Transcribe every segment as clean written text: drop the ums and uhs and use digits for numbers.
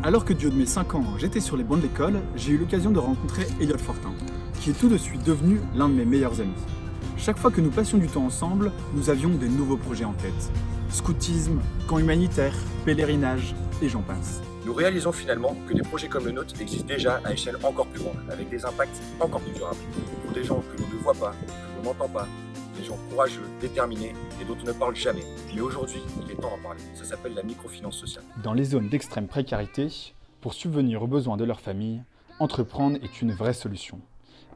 Alors que du haut de mes 5 ans, j'étais sur les bancs de l'école, j'ai eu l'occasion de rencontrer Elliot Fortin, qui est tout de suite devenu l'un de mes meilleurs amis. Chaque fois que nous passions du temps ensemble, nous avions des nouveaux projets en tête. Scoutisme, camp humanitaire, pèlerinage, et j'en passe. Nous réalisons finalement que des projets comme le nôtre existent déjà à échelle encore plus grande, avec des impacts encore plus durables, pour des gens que l'on ne voit pas, que l'on n'entend pas, des gens courageux, déterminés et dont on ne parle jamais. Mais aujourd'hui, il est temps d'en parler. Ça s'appelle la microfinance sociale. Dans les zones d'extrême précarité, pour subvenir aux besoins de leur famille, entreprendre est une vraie solution.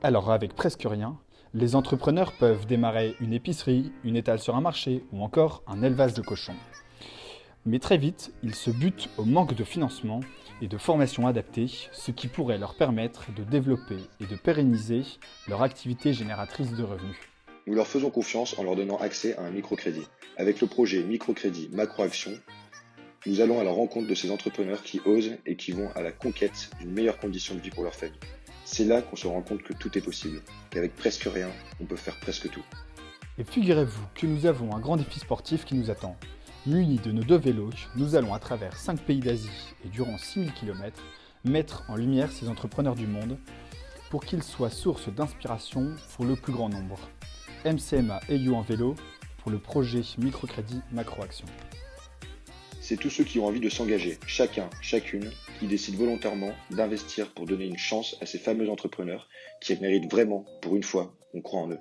Alors avec presque rien, les entrepreneurs peuvent démarrer une épicerie, une étale sur un marché ou encore un élevage de cochons. Mais très vite, ils se butent au manque de financement et de formation adaptée, ce qui pourrait leur permettre de développer et de pérenniser leur activité génératrice de revenus. Nous leur faisons confiance en leur donnant accès à un microcrédit. Avec le projet Microcrédit Macroaction, nous allons à la rencontre de ces entrepreneurs qui osent et qui vont à la conquête d'une meilleure condition de vie pour leur famille. C'est là qu'on se rend compte que tout est possible, qu'avec presque rien, on peut faire presque tout. Et figurez-vous que nous avons un grand défi sportif qui nous attend. Munis de nos 2 vélos, nous allons à travers 5 pays d'Asie et durant 6000 km mettre en lumière ces entrepreneurs du monde pour qu'ils soient source d'inspiration pour le plus grand nombre. MCMA et You en vélo pour le projet Microcrédit Macroaction. C'est tous ceux qui ont envie de s'engager, chacun, chacune, qui décident volontairement d'investir pour donner une chance à ces fameux entrepreneurs qui méritent vraiment, pour une fois, qu'on croit en eux.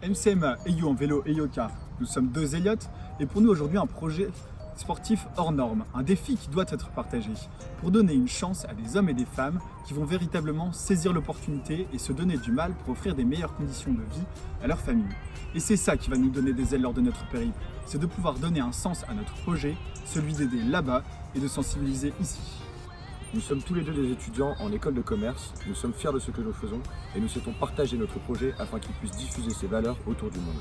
MCMA et You en vélo et Yoka, nous sommes 2 Elliot et pour nous aujourd'hui un projet sportif hors norme, un défi qui doit être partagé pour donner une chance à des hommes et des femmes qui vont véritablement saisir l'opportunité et se donner du mal pour offrir des meilleures conditions de vie à leur famille. Et c'est ça qui va nous donner des ailes lors de notre périple, c'est de pouvoir donner un sens à notre projet, celui d'aider là-bas et de sensibiliser ici. Nous sommes tous les deux des étudiants en école de commerce, nous sommes fiers de ce que nous faisons et nous souhaitons partager notre projet afin qu'il puisse diffuser ses valeurs autour du monde.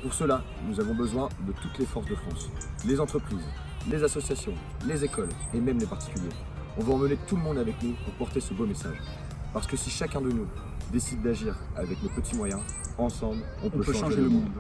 Pour cela, nous avons besoin de toutes les forces de France, les entreprises, les associations, les écoles et même les particuliers. On va emmener tout le monde avec nous pour porter ce beau message. Parce que si chacun de nous décide d'agir avec nos petits moyens, ensemble, on peut changer le monde.